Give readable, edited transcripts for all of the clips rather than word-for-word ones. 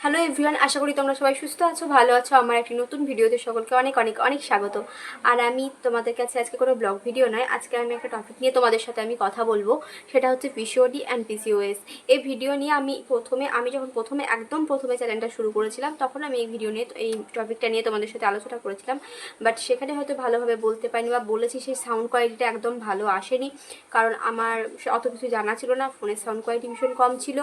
Hello everyone, আশা করি তোমরা সবাই সুস্থ আছো, ভালো আছো। আমার একটি নতুন ভিডিওতে সকলকে অনেক অনেক অনেক স্বাগত। আর আমি তোমাদের কাছে আজকে কোনো ব্লগ ভিডিও নয়, আজকে আমি একটা টপিক নিয়ে তোমাদের সাথে আমি কথা বলবো। সেটা হচ্ছে পিসিওডি অ্যান্ড পিসিওএস। এই ভিডিও নিয়ে আমি যখন একদম প্রথমে চ্যানেলটা শুরু করেছিলাম, তখন আমি এই টপিকটা নিয়ে তোমাদের সাথে আলোচনা করেছিলাম। বাট সেখানে হয়তো ভালোভাবে বলতে পারিনি, বা বলেছি সেই সাউন্ড কোয়ালিটিটা একদম ভালো আসেনি, কারণ আমার অত কিছু জানা ছিল না। ফোনের সাউন্ড কোয়ালিটি ভীষণ কম ছিল,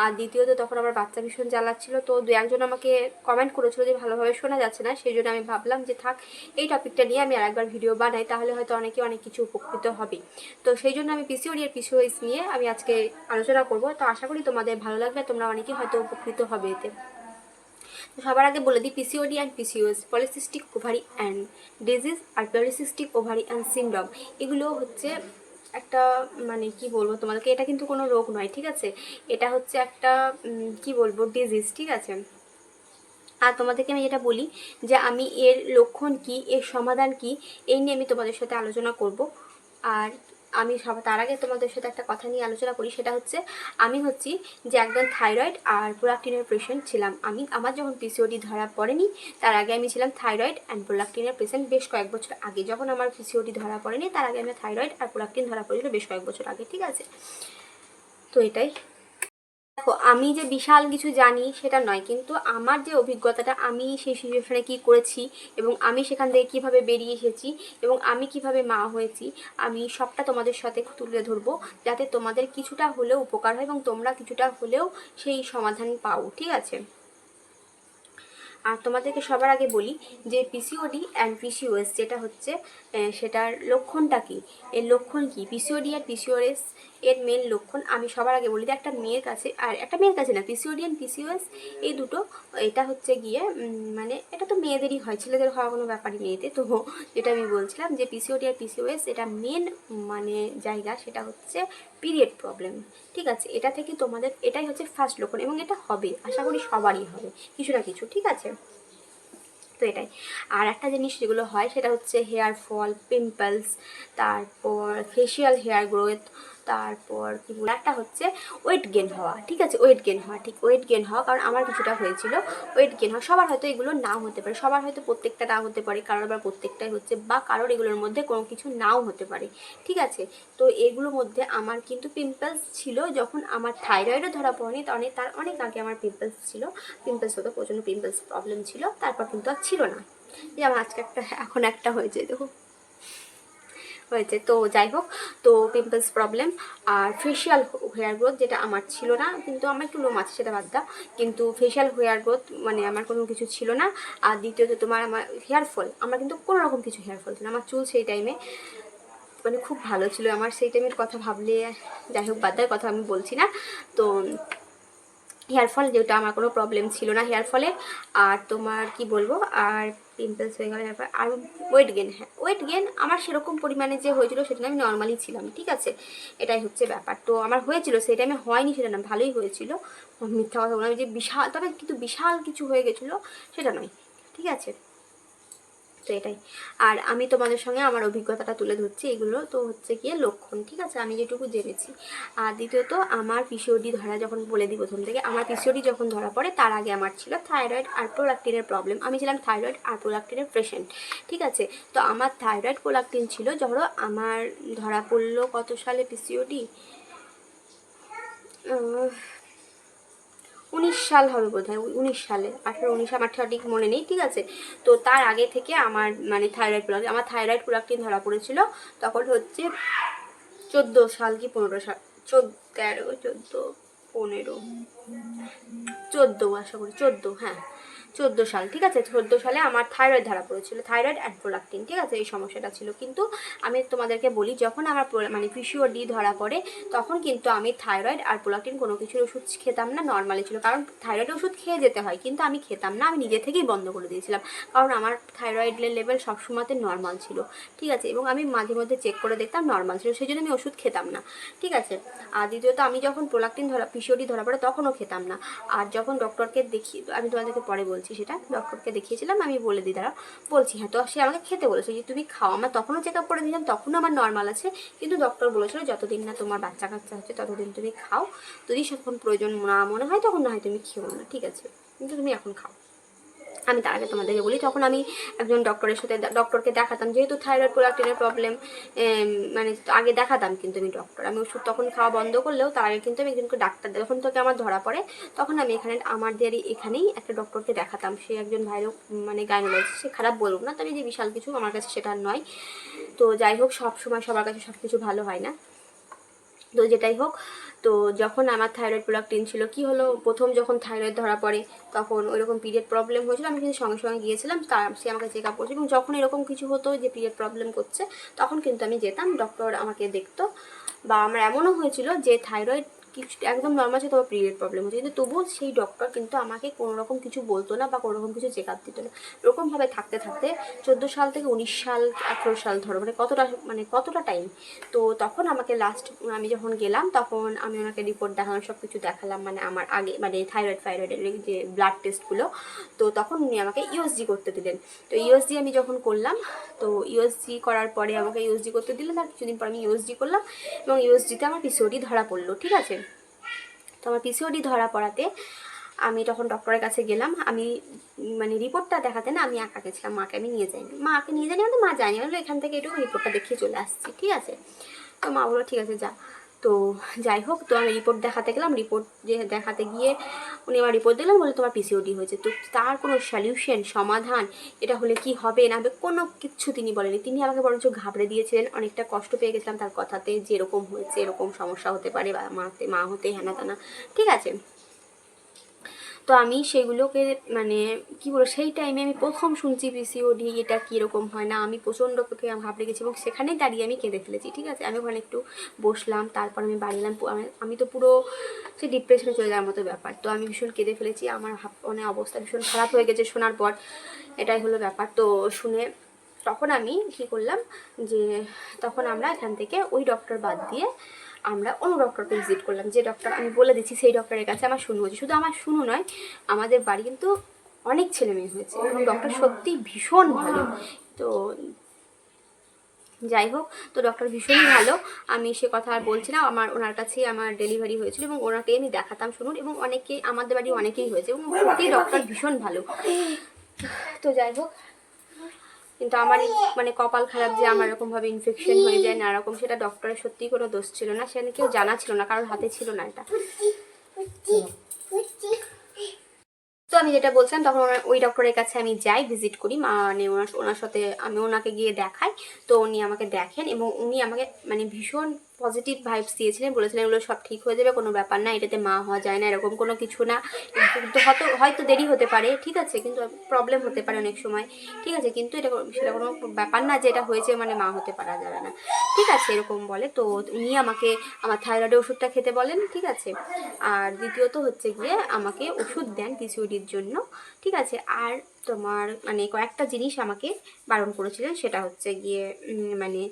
আর দ্বিতীয়ত তখন আমার বাচ্চা ভীষণ জ্বালাচ্ছিল। তো দু একজন আমাকে কমেন্ট করেছিল যে ভালোভাবে শোনা যাচ্ছে না, সেই জন্য আমি ভাবলাম যে থাক, এই টপিকটা নিয়ে আমি আরেকবার ভিডিও বানাই, তাহলে হয়তো অনেকে অনেক কিছু উপকৃত হবে। তো সেই জন্য আমি পিসিওডি আর পিসিওএস নিয়ে আমি আজকে আলোচনা করব। তো আশা করি তোমাদের ভালো লাগবে, তোমরা অনেকে হয়তো উপকৃত হবে এতে। তো সবার আগে বলে দিই, PCOD and PCOS, polycystic ovary and disease আর পলিসিস্টিক ওভারি অ্যান্ড সিনড্রোম, এগুলো হচ্ছে একটা, মানে কি বলবো তোমাদেরকে, এটা কিন্তু কোনো রোগ নয়, ঠিক আছে। এটা হচ্ছে একটা কি বলবো, ডিজিজ, ঠিক আছে। আর তোমাদেরকে আমি যেটা বলি যে আমি এর লক্ষণ কি, এর সমাধান কি, এই নিয়ে আমি তোমাদের সাথে আলোচনা করব। আর আমি তার আগে তোমাদের সাথে একটা কথা নিয়ে আলোচনা করি, সেটা হচ্ছে আমি হচ্ছি যে একজন থাইরয়েড আর প্রোলাক্টিনের পেশেন্ট ছিলাম। আমার যখন পিসিওডি ধরা পড়েনি, তার আগে আমি ছিলাম থাইরয়েড অ্যান্ড প্রোলাক্টিনের পেশেন্ট বেশ কয়েক বছর আগে। যখন আমার পিসিওডি ধরা পড়েনি, তার আগে আমি থাইরয়েড আর প্রোলাক্টিন ধরা পড়েছিল বেশ কয়েক বছর আগে, ঠিক আছে। তো এটাই। দেখো, আমি যে বিশাল কিছু জানি সেটা নয়, কিন্তু আমার যে অভিজ্ঞতাটা, আমি সেই সিচুয়েশনে কী করেছি এবং আমি সেখান থেকে কীভাবে বেরিয়ে এসেছি এবং আমি কিভাবে মা হয়েছি, আমি সবটা তোমাদের সাথে তুলে ধরবো, যাতে তোমাদের কিছুটা হলেও উপকার হয় এবং তোমরা কিছুটা হলেও সেই সমাধান পাও, ঠিক আছে। আর তোমাদেরকে সবার আগে বলি যে পিসিওডি অ্যান্ড পিসিওএস যেটা হচ্ছে, সেটার লক্ষণটা কী, এর লক্ষণ কী, পিসিওডি আর পিসিওএস এর মেন লক্ষণ আমি সবার আগে বলি যে একটা মেয়ের কাছে, আর একটা মেয়ের কাছে না, পিসিওডি অ্যান্ড পিসিওএস এই দুটো, এটা হচ্ছে গিয়ে মানে এটা তো মেয়েদেরই হয়, ছেলেদের হওয়ার কোনো ব্যাপারই নেই এতে। তো যেটা আমি বলছিলাম যে পিসিওডি আর পিসিওএস এটা মেন মানে জায়গা, সেটা হচ্ছে পিরিয়ড প্রবলেম, ঠিক আছে। এটা থেকে তোমাদের এটাই হচ্ছে ফার্স্ট লক্ষণ, এবং এটা হবে, আশা করি সবারই হবে কিছু না কিছু, ঠিক আছে। তো এটাই। আর একটা জিনিস যেগুলো হয় সেটা হচ্ছে হেয়ার ফল, পিম্পলস, তারপর ফেশিয়াল হেয়ার গ্রোথ, তারপর কি বলে একটা হচ্ছে ওয়েট গেন হওয়া, ঠিক আছে। ওয়েট গেন হওয়া, ঠিক ওয়েট গেন হওয়া, কারণ আমার কিছুটা হয়েছিল ওয়েট গেন হওয়া। সবার হয়তো এগুলো নাও হতে পারে, সবার হয়তো প্রত্যেকটা নাও হতে পারে, কারোর আবার প্রত্যেকটাই হচ্ছে, বা কারোর এগুলোর মধ্যে কোনো কিছু নাও হতে পারে, ঠিক আছে। তো এগুলোর মধ্যে আমার কিন্তু পিম্পলস ছিল যখন আমার থাইরয়েডও ধরা পড়েনি, তার অনেক আগে আমার পিম্পলস ছিল, পিম্পলস হতো, প্রচণ্ড পিম্পলস প্রবলেম ছিল, তারপর কিন্তু আর ছিল না। যেমন আজকে এখন একটা হয়েছে, দেখো হয়েছে। তো যাই হোক, তো পিম্পলস প্রবলেম আর ফেশিয়াল হেয়ার গ্রোথ যেটা আমার ছিল না, কিন্তু আমার একটু লোম আছে সেটা বাদ দাও, কিন্তু ফেশিয়াল হেয়ার গ্রোথ মানে আমার কোনো কিছু ছিল না। আর দ্বিতীয়ত আমার হেয়ার ফল, আমার কিন্তু কোনো রকম কিছু হেয়ার ফল ছিল না। আমার চুল সেই টাইমে মানে খুব ভালো ছিল, আমার সেই টাইমের কথা ভাবলে, যাই হোক বাদ দেওয়ার কথা আমি বলছি না। তো হেয়ার ফল যেটা আমার কোনো প্রবলেম ছিল না হেয়ার ফলে। আর তোমার কি বলবো, আর পিম্পলস হয়ে গেল হেয়ার ফল, আর ওয়েট গেন, হ্যাঁ ওয়েট গেন আমার সেরকম পরিমাণে যে হয়েছিল সেটা আমি নর্মালি ছিলাম, ঠিক আছে। এটাই হচ্ছে ব্যাপার। তো আমার হয়েছিল, সেই টাইমে হয়নি সেটা না, ভালোই হয়েছিল, মিথ্যা কথা বললাম যে বিশাল, তবে কিন্তু বিশাল কিছু হয়ে গেছিলো সেটা নয়, ঠিক আছে। তো এটাই। আর আমি তোমাদের সঙ্গে আমার অভিজ্ঞতাটা তুলে ধরছি, এগুলো তো হচ্ছে গিয়ে লক্ষণ, ঠিক আছে, আমি যেটুকু জেনেছি। আর দ্বিতীয়ত আমার পিসিওডি ধরা, যখন বলে দিই প্রথম থেকে, আমার পিসিওডি যখন ধরা পড়ে তার আগে আমার ছিল থাইরয়েড আর প্রোলাক্টিনের প্রবলেম। আমি ছিলাম থাইরয়েড আর প্রোলাক্টিনের পেশেন্ট, ঠিক আছে। তো আমার থাইরয়েড প্রোলাক্টিন ছিল, ধরো আমার ধরা পড়লো কত সালে পিসিওডি, 19 সাল হবে বোধ হয়, 19 সালে, 18-19, আমার সঠিক মনে নেই, ঠিক আছে। তো তার আগে থেকে আমার মানে থাইরয়েড প্রোলাক্টিন ধরা পড়েছিল তখন হচ্ছে 14 সাল কি 15 সাল, 14 আশা করি 14, হ্যাঁ 14 সাল, ঠিক আছে। 14 সালে আমার থাইরয়েড ধরা পড়েছিল, থাইরয়েড অ্যান্ড প্রোলাক্টিন, ঠিক আছে, এই সমস্যাটা ছিল। কিন্তু আমি তোমাদেরকে বলি, যখন আমার মানে পিসিওডি ধরা পড়ে, তখন কিন্তু আমি থাইরয়েড আর প্রোলাক্টিন কোনো কিছুর ওষুধ খেতাম না, নর্মালি ছিল। কারণ থাইরয়েডের ওষুধ খেয়ে যেতে হয়, কিন্তু আমি খেতাম না, আমি নিজে থেকেই বন্ধ করে দিয়েছিলাম, কারণ আমার থাইরয়েডের লেভেল সবসময়তে নর্মাল ছিল, ঠিক আছে। এবং আমি মাঝে মধ্যে চেক করে দেখতাম নর্মাল ছিল, সেই জন্য আমি ওষুধ খেতাম না, ঠিক আছে। আর দ্বিতীয়ত আমি যখন পিসিওডি ধরা পড়ে তখনও খেতাম না। আর যখন ডক্টরকে দেখি, আমি তোমাদেরকে পরে বলছি, বলছি, সেটা ডক্টরকে দেখিয়েছিলাম, আমি বলে দিই দাঁড়া বলছি। হ্যাঁ, তো সে আমাকে খেতে বলেছে যে তুমি খাও। আমার তখনও চেক আপ করে দিলাম, তখনও আমার নর্মাল আছে, কিন্তু ডক্টর বলেছিল যতদিন না তোমার বাচ্চা কাচ্চা হচ্ছে ততদিন তুমি খাও, যদি যখন প্রয়োজন না মনে হয় তখন না হয় তুমি খেও না, ঠিক আছে, কিন্তু তুমি এখন খাও। আমি তার আগে তোমাদেরকে বলি, তখন আমি একজন ডক্টরকে দেখাতাম, যেহেতু থাইরয়েড প্রোলাক্টিনের প্রবলেম, মানে আগে দেখাতাম কিন্তু আমি আমি ওষুধ তখন খাওয়া বন্ধ করলেও তার আগে কিন্তু আমি একজনকে ডাক্তার, যখন তোকে আমার ধরা পড়ে তখন আমি এখানেই একটা ডক্টরকে দেখাতাম। সে একজন ভাইরো মানে গাইনোলজিস্ট, সে খারাপ বলবো না, তবে যে বিশাল কিছু আমার কাছে সেটা নয়। তো যাই হোক, সব সময় সবার কাছে সব কিছু ভালো হয় না, তো যেটাই হোক। তো যখন আমার থাইরয়েড প্রোলাক্টিন ছিল, কি হলো, প্রথম যখন থাইরয়েড ধরা পড়ে তখন ওইরকম পিরিয়ড প্রবলেম হয়েছিল, আমি কিন্তু সঙ্গে সঙ্গে গিয়েছিলাম, সে আমাকে চেক আপ করছে, এবং যখন এরকম কিছু হতো যে পিরিয়ড প্রবলেম করছে তখন কিন্তু আমি যেতাম, ডক্টর আমাকে দেখতো। বা আমার এমনও হয়েছিল যে থাইরয়েড কিছু একদম নর্মাল ছিল, তোমার পিরিয়ড প্রবলেম হচ্ছে, কিন্তু তবুও সেই ডক্টর কিন্তু আমাকে কোনো রকম কিছু বলতো না বা কোনো রকম কিছু চেক আপ দিত না। এরকমভাবে থাকতে থাকতে 14 সাল থেকে 19 সাল 18 সাল ধরো, কতটা টাইম। তো তখন আমাকে লাস্ট আমি যখন গেলাম তখন আমি ওনাকে রিপোর্ট দেখালাম, সব কিছু দেখালাম, মানে আমার আগে মানে ফাইরয়েডের যে ব্লাড টেস্টগুলো। তো তখন উনি আমাকে ইউএসজি করতে দিলেন। তো ইউএসজি আমি যখন করলাম, তো ইউএসজি করার পরে আমাকে ইউএসজি করতে দিলেন, তার কিছুদিন পর আমি ইউএসজি করলাম, এবং ইউএসজিতে আমার পিসিওডি ধরা পড়লো, ঠিক আছে। তো আমার পিসিওডি ধরা পড়াতে আমি তখন ডক্টরের কাছে গেলাম, আমি মানে রিপোর্টটা দেখাতে না আমি একা গেছিলাম, মাকে আমি নিয়ে যাইনি, মাকে নিয়ে যাইনি মানে মা যায়নি, বললো এখান থেকে একটু রিপোর্টটা দেখিয়ে চলে আসছি, ঠিক আছে। তো মা বললো ঠিক আছে যা। তো যাই হোক, তো আমি রিপোর্ট দেখাতে গেলাম, রিপোর্ট যে দেখাতে গিয়ে উনি আমার রিপোর্ট দিলাম, বলে তোমার পিসিওডি হয়েছে। তো তার কোনো সলিউশন সমাধান এটা হলে কি হবে না হবে কোনো কিচ্ছু তিনি বলেনি, তিনি আমাকে বরঞ্চ ঘাবড়ে দিয়েছিলেন, অনেকটা কষ্ট পেয়ে গেছিলাম তার কথাতে, যে এরকম হয়েছে, এরকম সমস্যা হতে পারে বা মা হতে হেনা তেনা, ঠিক আছে। তো আমি সেগুলোকে মানে কী বলবো, সেই টাইমে আমি প্রথম শুনছি পিসিওডি এটা কীরকম হয় না, আমি প্রচণ্ড ঘাবড়ে গেছি, এবং সেখানেই দাঁড়িয়ে আমি কেঁদে ফেলেছি, ঠিক আছে। আমি ওখানে একটু বসলাম, তারপর আমি বাড়ি এলাম, আমি তো পুরো সে ডিপ্রেশনে চলে যাওয়ার মতো ব্যাপার। তো আমি ভীষণ কেঁদে ফেলেছি, আমার মানে অবস্থা ভীষণ খারাপ হয়ে গেছে শোনার পর, এটাই হলো ব্যাপার। তো শুনে তখন আমি কী করলাম, যে তখন আমরা এখান থেকে ওই ডক্টর বাদ দিয়ে আমরা অন্য ডক্টরকে ভিজিট করলাম, যে ডক্টর আমি বলে দিচ্ছি সেই ডক্টরের কাছে আমার শুনু হয়েছে। শুধু আমার শুনু নয়, আমাদের বাড়ি কিন্তু অনেক ছেলে মেয়ে হয়েছে, এবং ডক্টর সত্যি ভীষণ ভালো। তো যাই হোক, তো ডক্টর ভীষণই ভালো, আমি সে কথা আর বলছি না, ওনার কাছেই আমার ডেলিভারি হয়েছিল, এবং ওনাকেই আমি দেখাতাম শুনুন, এবং আমাদের বাড়ি অনেকেই হয়েছে, এবং সত্যি ডক্টর ভীষণ ভালো। তো যাই হোক, কিন্তু আমার মানে কপাল খারাপ যে আমার এরকমভাবে ইনফেকশন হয়ে যায় না এরকম, সেটা ডক্টরের সত্যিই কোনো দোষ ছিল না, সেখানে কেউ জানা ছিল না, কারোর হাতে ছিল না এটা। তো আমি যেটা বলছিলাম, তখন ওই ডক্টরের কাছে আমি যাই, ভিজিট করি, মানে ওনার সাথে আমি ওনাকে গিয়ে দেখাই। তো উনি আমাকে দেখেন, এবং উনি আমাকে মানে ভীষণ পজিটিভ ভাইবস দিয়েছিলেন, বলেছিলেন এগুলো সব ঠিক হয়ে যাবে, কোনো ব্যাপার না, এটাতে মা হওয়া যায় না, এরকম কোনো কিছু না, কিন্তু হয়তো দেরি হতে পারে, ঠিক আছে, কিন্তু প্রবলেম হতে পারে অনেক সময়, ঠিক আছে, কিন্তু সেটা কোনো ব্যাপার না যে এটা হয়েছে মানে মা হতে পারা যাবে না, ঠিক আছে, এরকম বলে। তো উনি আমাকে আমার থাইরয়েডের ওষুধটা খেতে বলেন, ঠিক আছে, আর দ্বিতীয়ত হচ্ছে গিয়ে আমাকে ওষুধ দেন পিসিওডির জন্য, ঠিক আছে। আর তোমার মানে কয়েকটা জিনিস আমাকে বারণ করেছিলেন, সেটা হচ্ছে গিয়ে মানে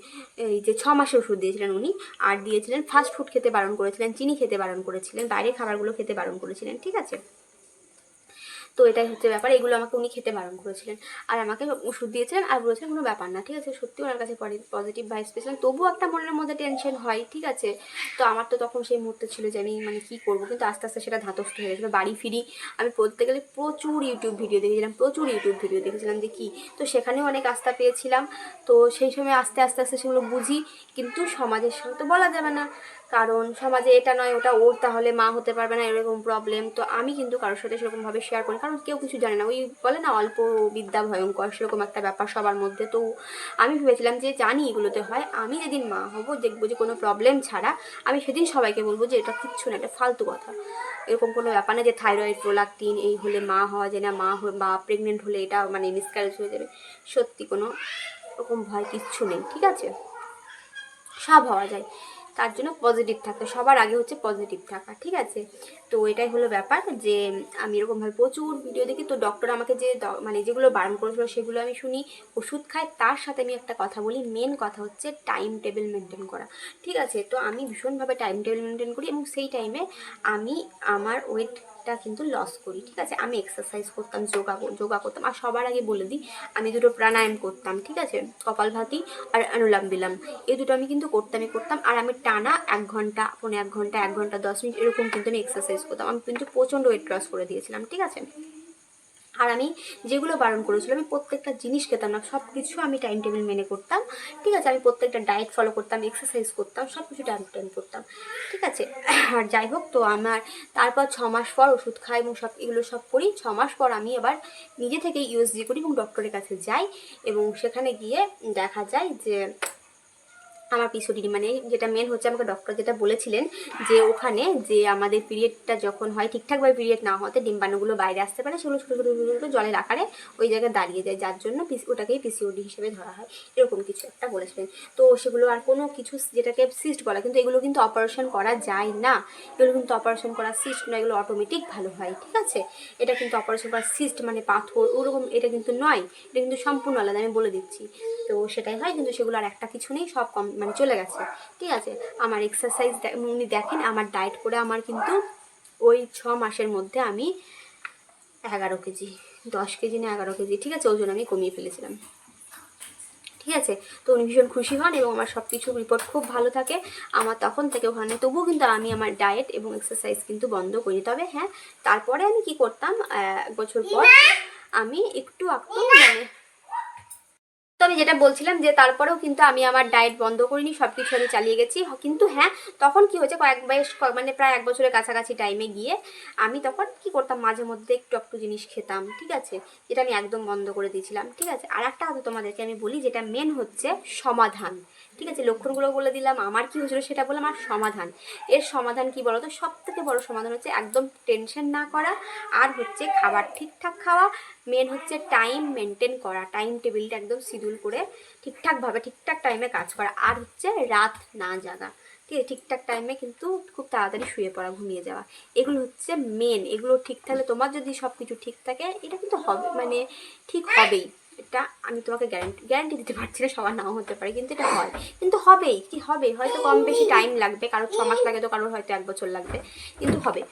এই যে 6 মাসের ওষুধ দিয়েছিলেন উনি, আর দিয়েছিলেন ফাস্ট ফুড খেতে বারণ করেছিলেন, চিনি খেতে বারণ করেছিলেন, বাইরের খাবারগুলো খেতে বারণ করেছিলেন, ঠিক আছে। তো এটাই হচ্ছে ব্যাপার, এগুলো আমাকে উনি খেতে বারণ করেছিলেন, আর আমাকে ওষুধ দিয়েছিলেন, আর বলেছিলেন কোনো ব্যাপার না, ঠিক আছে। সত্যি ওনার কাছে পজিটিভ ভাইবস পেয়েছিলাম, তবুও একটা মনের মধ্যে টেনশন হয়, ঠিক আছে। তো আমার তো তখন সেই মুহূর্তে ছিল যে আমি মানে কী করবো, কিন্তু আস্তে আস্তে সেটা ধাতস্থ হয়ে গেছিলো। বাড়ি ফিরি, আমি বলতে গেলে প্রচুর ইউটিউব ভিডিও দেখেছিলাম যে কী, তো সেখানেও অনেক আস্থা পেয়েছিলাম। তো সেই সময় আস্তে আস্তে সেগুলো বুঝি, কিন্তু সমাজের সঙ্গে তো বলা যাবে না, কারণ সমাজে এটা নয় ওটা ওর, তাহলে মা হতে পারবে না, এরকম প্রবলেম। তো আমি কিন্তু কারোর সাথে সেরকমভাবে শেয়ার করি, কারণ কেউ কিছু জানে না, ওই বলে না অল্প বিদ্যা ভয়ঙ্কর, সেরকম একটা ব্যাপার সবার মধ্যে। তো আমি ভেবেছিলাম যে জানি এগুলোতে হয়, আমি যেদিন মা হব দেখবো যে কোনো প্রবলেম ছাড়া, আমি সেদিন সবাইকে বলবো যে এটা কিচ্ছু না, এটা ফালতু কথা, এরকম কোনো ব্যাপার না যে থাইরয়েড প্রোলাক্টিন এই হলে মা হওয়া যায় না, বা প্রেগনেন্ট হলে এটা মানে মিসক্যারেজ হয়ে যাবে, সত্যি কোনো রকম ভয় কিচ্ছু নেই, ঠিক আছে, সব হওয়া যায়। তার জন্য পজিটিভ থাকতে, সবার আগে হচ্ছে পজিটিভ থাকা, ঠিক আছে। তো তো এটাই হলো ব্যাপার যে আমি এরকমভাবে প্রচুর ভিডিও দেখি। তো ডক্টর আমাকে যে মানে যেগুলো বারণ করেছিল সেগুলো আমি শুনি, ওষুধ খাই। তার সাথে আমি একটা কথা বলি, মেন কথা হচ্ছে টাইম টেবিল মেনটেন করা। ঠিক আছে, তো আমি ভীষণভাবে টাইম টেবিল মেনটেন করি এবং সেই টাইমে আমি আমার ওয়েটটা কিন্তু লস করি। ঠিক আছে, আমি এক্সারসাইজ করতাম, যোগা করতাম। আর সবার আগে বলে দিই, আমি দুটো প্রাণায়াম করতাম। ঠিক আছে, কপালভাতি আর অনুলোম বিলোম, এই দুটো আমি কিন্তু করতাম। আর আমি টানা 1 ঘন্টা, 1.5 ঘন্টা, 1 ঘন্টা 10 মিনিট এরকম কিন্তু আমি এক্সারসাইজ করতাম। আমি কিন্তু প্রচণ্ড ওয়েট লস করে দিয়েছিলাম। ঠিক আছে, আর আমি যেগুলো বারণ করেছিল আমি প্রত্যেকটা জিনিস খেতাম না, সব কিছু আমি টাইম টেবিল মেনে করতাম। ঠিক আছে, আমি প্রত্যেকটা ডায়েট ফলো করতাম, এক্সারসাইজ করতাম, সব কিছু টাইম করতাম। ঠিক আছে, আর যাই হোক, তো আমার তারপর 6 মাস পর ওষুধ খাই এবং এগুলো সব করি। 6 মাস পর আমি আবার নিজে থেকে ইউএসজি করি এবং ডক্টরের কাছে যাই এবং সেখানে গিয়ে দেখা যায় যে আমার পিসিওডি মানে যেটা মেন হচ্ছে, আমাকে ডক্টর যেটা বলেছিলেন যে ওখানে যে আমাদের পিরিয়ডটা যখন হয় ঠিকঠাকভাবে পিরিয়ড না হতে ডিম্বাণুগুলো বাইরে আসতে পারে, সেগুলো ছোটো ছোটো ছোটো ছোটো জলের আকারে ওই জায়গায় দাঁড়িয়ে যায়, যার জন্য ওটাকেই পিসিওডি হিসেবে ধরা হয়, এরকম কিছু একটা বলেছিলেন। তো সেগুলো আর কোনো কিছু যেটাকে সিস্ট বলা, কিন্তু এগুলো কিন্তু অপারেশন করা যায় না, এগুলো কিন্তু অপারেশন করা সিস্ট নয়, এগুলো অটোমেটিক ভালো হয়। ঠিক আছে, এটা কিন্তু অপারেশন করা সিস্ট মানে পাথর ওরকম এটা কিন্তু নয়, এটা কিন্তু সম্পূর্ণ আলাদা, আমি বলে দিচ্ছি। তো সেটাই হয়, কিন্তু সেগুলো আর একটা কিছু নেই, সব কম মানে চলে গেছে। ঠিক আছে, আমার এক্সারসাইজ উনি দেখেন, আমার ডায়েট করে আমার কিন্তু ওই 6 মাসের মধ্যে আমি 11 কেজি, 10 কেজি না 11 কেজি, ঠিক আছে, ওজন আমি কমিয়ে ফেলেছিলাম। ঠিক আছে, তো উনি ভীষণ খুশি হন এবং আমার সব কিছু রিপোর্ট খুব ভালো থাকে আমার তখন থেকে ওখানে। তবুও কিন্তু আমি আমার ডায়েট এবং এক্সারসাইজ কিন্তু বন্ধ করি। তবে হ্যাঁ, তারপরে আমি কি করতাম, 1 বছর পর আমি একটু মানে তো আমি যেটা বলছিলাম যে তারপরেও কিন্তু আমি আমার ডায়েট বন্ধ করিনি, সব কিছু আমি চালিয়ে গেছি। কিন্তু হ্যাঁ, তখন কি হয়েছে, মানে প্রায় 1 বছরের কাছাকাছি টাইমে গিয়ে আমি তখন কি করতাম, মাঝে মধ্যে একটু একটু জিনিস খেতাম। ঠিক আছে, যেটা আমি একদম বন্ধ করে দিয়েছিলাম। ঠিক আছে, আর একটা কথা তোমাদেরকে আমি বলি, যেটা মেন হচ্ছে সমাধান। ঠিক আছে, লক্ষণগুলো বলে দিলাম, আমার কি হয়েছিল সেটা বললাম, আর সমাধান। এর সমাধান কি বলো তো, সব থেকে বড় সমাধান হচ্ছে একদম টেনশন না করা, আর হচ্ছে খাবার ঠিকঠাক খাওয়া, মেন হচ্ছে টাইম মেনটেন করা, টাইম টেবিলটা একদম শিডিউল করে ঠিকঠাকভাবে ঠিকঠাক টাইমে কাজ করা, আর হচ্ছে রাত না জাগা। ঠিক আছে, ঠিকঠাক টাইমে কিন্তু খুব তাড়াতাড়ি শুয়ে পড়া, ঘুমিয়ে যাওয়া, এগুলো হচ্ছে মেন। এগুলো ঠিক থাকলে, তোমার যদি সব কিছু ঠিক থাকে, এটা কিন্তু হবে, মানে ঠিক হবেই। এটা আমি তোমাকে গ্যারান্টি দিতে পারছি না, সবার নাও হতে পারে, কিন্তু এটা হয়, কিন্তু হবেই। কি হবে, হয়তো কম বেশি টাইম লাগবে, কারোর 6 মাস লাগে তো কারোর হয়তো 1 বছর লাগবে, কিন্তু হবে।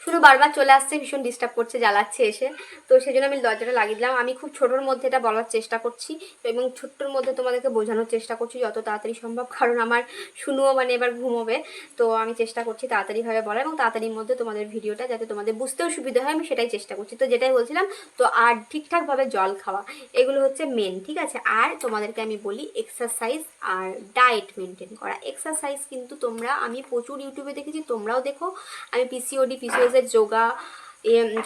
শুধু বারবার চলে আসছে, ভীষণ ডিস্টার্ব করছে, জ্বালাচ্ছে এসে। তো সেই জন্য আমি দরজাটা লাগিয়ে দিলাম। আমি খুব ছোটোর মধ্যে এটা বলার চেষ্টা করছি এবং ছোট্টোর মধ্যে তোমাদেরকে বোঝানোর চেষ্টা করছি যত তাড়াতাড়ি সম্ভব, কারণ আমার শুনুও মানে এবার ঘুমোবে। তো আমি চেষ্টা করছি তাড়াতাড়িভাবে বলা এবং তাড়াতাড়ির মধ্যে তোমাদের ভিডিওটা যাতে তোমাদের বুঝতেও সুবিধা হয়, আমি সেটাই চেষ্টা করছি। তো যেটাই বলছিলাম, তো আর ঠিকঠাকভাবে জল খাওয়া, এগুলো হচ্ছে মেন। ঠিক আছে, আর তোমাদেরকে আমি বলি এক্সারসাইজ আর ডায়েট মেনটেন করা। এক্সারসাইজ কিন্তু তোমরা, আমি প্রচুর ইউটিউবে দেখেছি, তোমরাও দেখো। আমি পিসিওএসের যোগা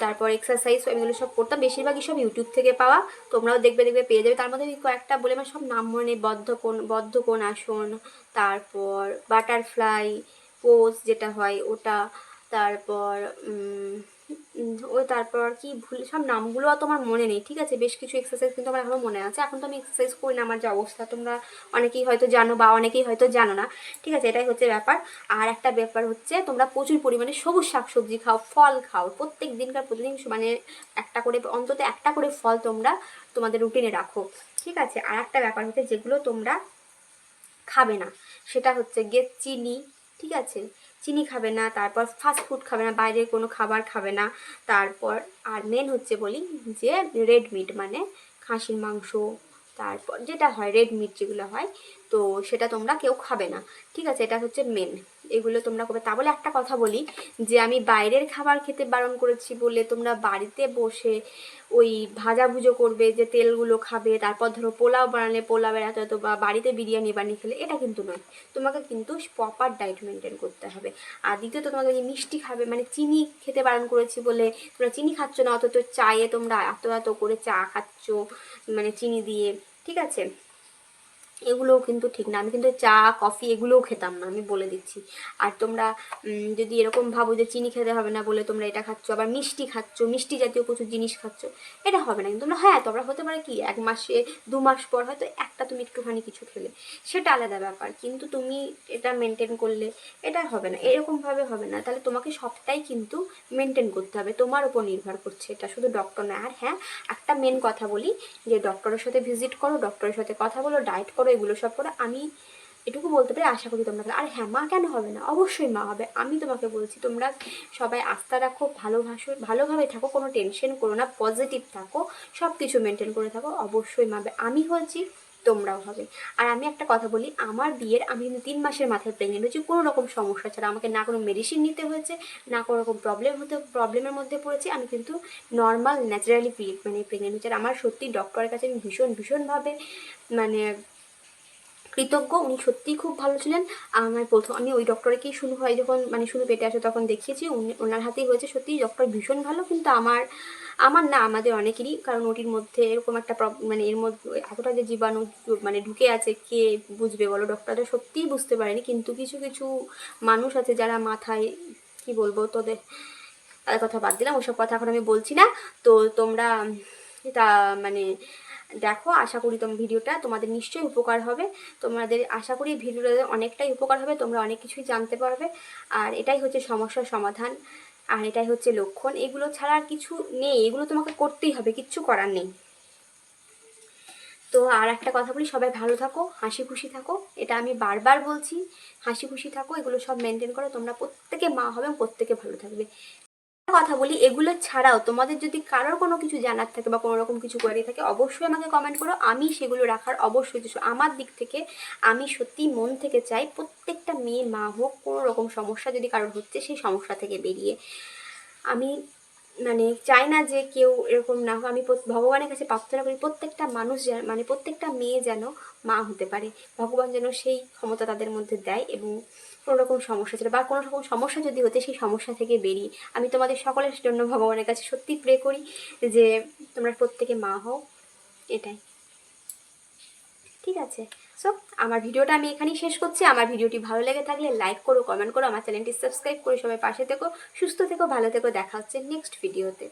তারপর এক্সারসাইজ এগুলো সব করতাম, বেশিরভাগই সব ইউটিউব থেকে পাওয়া। তোমরাও দেখবে পেয়ে যাবে। তার মধ্যে আমি কয়েকটা বলে আমার সব নাম মনে নেই, বদ্ধকোণ আসন, তারপর বাটারফ্লাই পোজ যেটা হয় ওটা, তারপর তারপর কি ভুল, সব নামগুলো অত আমার মনে নেই। ঠিক আছে, বেশ কিছু এক্সারসাইজ কিন্তু আমার এখনও মনে আছে। এখন তো আমি এক্সারসাইজ করি না, আমার যে অবস্থা তোমরা অনেকেই হয়তো জানো বা অনেকেই হয়তো জানো না। ঠিক আছে, এটাই হচ্ছে ব্যাপার। আর একটা ব্যাপার হচ্ছে, তোমরা প্রচুর পরিমাণে সবুজ শাকসবজি খাও, ফল খাও, প্রতিদিন মানে একটা করে, অন্তত একটা করে ফল তোমরা তোমাদের রুটিনে রাখো। ঠিক আছে, আর একটা ব্যাপার হচ্ছে যেগুলো তোমরা খাবে না, সেটা হচ্ছে গিয়ে চিনি। ঠিক আছে, চিনি খাবে না, তারপর ফাস্ট ফুড খাবে না, বাইরের কোনো খাবার খাবে না। তারপর আর মেন হচ্ছে বলি যে রেড মিট মানে খাসির মাংস, তারপর যেটা হয় রেড মিট যেগুলো হয়, তো সেটা তোমরা কেউ খাবে না। ঠিক আছে, এটা হচ্ছে মেন, এগুলো তোমরা করবে। তা বলে একটা কথা বলি, যে আমি বাইরের খাবার খেতে বারণ করেছি বলে তোমরা বাড়িতে বসে ওই ভাজাভুজো করবে, যে তেলগুলো খাবে, তারপর ধরো পোলাও বানালে পোলাওয়ের এত এত, বা বাড়িতে বিরিয়ানি বানিয়ে খেলে, এটা কিন্তু নয়। তোমাকে কিন্তু প্রপার ডায়েট মেনটেন করতে হবে। আর দ্বিতীয়ত তোমাকে যে মিষ্টি খাবে, মানে চিনি খেতে বারণ করেছি বলে তোমরা চিনি খাচ্ছ না, অথচ চায়ে তোমরা এত এত করে চা খাচ্ছ মানে চিনি দিয়ে। ঠিক আছে, এগুলোও কিন্তু ঠিক না। আমি কিন্তু চা কফি এগুলোও খেতাম না, আমি বলে দিচ্ছি। আর তোমরা যদি এরকম ভাবো যে চিনি খেতে হবে না বলে তোমরা এটা খাচ্ছ, আবার মিষ্টি খাচ্ছ, মিষ্টি জাতীয় প্রচুর জিনিস খাচ্ছ, এটা হবে না কিন্তু। তোমরা হ্যাঁ, তোমরা হতে পারে কি 1 মাসে 2 মাস পর হয়তো একটা তুমি একটুখানি কিছু খেলে, সেটা আলাদা ব্যাপার, কিন্তু তুমি এটা মেনটেন করলে এটা হবে না, এরকমভাবে হবে না। তাহলে তোমাকে সবটাই কিন্তু মেনটেন করতে হবে, তোমার উপর নির্ভর করছে এটা, শুধু ডক্টর নয়। আর হ্যাঁ, একটা মেন কথা বলি, যে ডক্টরের সাথে ভিজিট করো, ডক্টরের সাথে কথা বলো, ডায়েট করো, এগুলো সব করো। আমি এটুকু বলতে পারি, আশা করি তোমরা। আর হ্যাঁ, মা কেন হবে না, অবশ্যই মা হবে। আমি তোমাকে বলছি, তোমরা সবাই আস্থা রাখো, ভালোভাবে থাকো, কোনো টেনশন করো না, পজিটিভ থাকো, সব কিছু মেনটেন করে থাকো, অবশ্যই মা হবে। আমি হয়েছি, তোমরাও হবে। আর আমি একটা কথা বলি, আমার বিয়ের আমি কিন্তু 3 মাসের মাথায় প্রেগনেন্ট হয়েছি, কোনো রকম সমস্যা ছাড়া। আমাকে না কোনো মেডিসিন নিতে হয়েছে, না কোনো রকম প্রবলেমের মধ্যে পড়েছি। আমি কিন্তু নর্মাল ন্যাচারালি প্রেগনেন্ট হয়েছি। আর আমার সত্যি ডক্টরের কাছে আমি ভীষণভাবে মানে কৃতজ্ঞ। উনি সত্যিই খুব ভালো ছিলেন। আমি ওই ডক্টরকেই শুরু হয় যখন শুরু পেটে আসে তখন দেখিয়েছি, ওনার হাতেই হয়েছে। সত্যিই ডক্টর ভীষণ ভালো, কিন্তু আমার না, আমাদের অনেকেরই, কারণ ওটির মধ্যে এরকম একটা এর মধ্যে এতটা যে জীবাণু ঢুকে আছে, কে বুঝবে বলো? ডক্টররা সত্যিই বুঝতে পারেনি। কিন্তু কিছু কিছু মানুষ আছে যারা মাথায়, কি বলবো তোদের, তার কথা বাদ দিলাম, ওসব কথা এখন আমি বলছি না। তো তোমরা তা দেখো, আশা করি ভিডিওটা তোমাদের নিশ্চয়ই উপকার হবে। তোমাদের আশা করি ভিডিওটা অনেকটাই উপকার হবে, তোমরা অনেক কিছুই জানতে পারবে। আর এটাই হচ্ছে সমস্যার সমাধান, আর এটাই হচ্ছে লক্ষণ। এগুলো ছাড়া আর কিছু নেই, এগুলো তোমাকে করতেই হবে, কিচ্ছু করার নেই। তো আর একটা কথা বলি, সবাই ভালো থাকো, হাসি খুশি থাকো, এটা আমি বারবার বলছি। হাসি খুশি থাকো, এগুলো সব মেনটেন করো, তোমরা প্রত্যেকে মা হবে, প্রত্যেকে ভালো থাকবে। কথা বলি, এগুলো ছাড়াও তোমাদের যদি কারোর কোনো কিছু জানার থাকে বা কোনো রকম কিছু কোয়ারি থাকে, অবশ্যই আমাকে কমেন্ট করো, আমি সেগুলো রাখার অবশ্যই চেষ্টা। আমার দিক থেকে আমি সত্যি মন থেকে চাই প্রত্যেকটা মেয়ে মা হোক, কোনো রকম সমস্যা যদি কারোর হচ্ছে, সেই সমস্যা থেকে বেরিয়ে। আমি চাই না যে কেউ এরকম না হোক। আমি ভগবানের কাছে প্রার্থনা করি প্রত্যেকটা মানুষ প্রত্যেকটা মেয়ে যেন মা হতে পারে, ভগবান যেন সেই ক্ষমতা তাদের মধ্যে দেয়, এবং কোনো রকম সমস্যা ছিল বা কোনো রকম সমস্যা যদি হতে, সেই সমস্যা থেকে বেরিয়ে। আমি তোমাদের সকলের জন্য ভগবানের কাছে সত্যি প্রে করি যে তোমরা প্রত্যেকে মা হও, এটাই। ঠিক আছে, সো আমার ভিডিওটা আমি এখানেই শেষ করছি। আমার ভিডিওটি ভালো লেগে থাকলে লাইক করো, কমেন্ট করো, আমার চ্যানেলটি সাবস্ক্রাইব করে সবাই পাশে থেকো, সুস্থ থেকো, ভালো থেকো। দেখা হচ্ছে নেক্সট ভিডিওতে।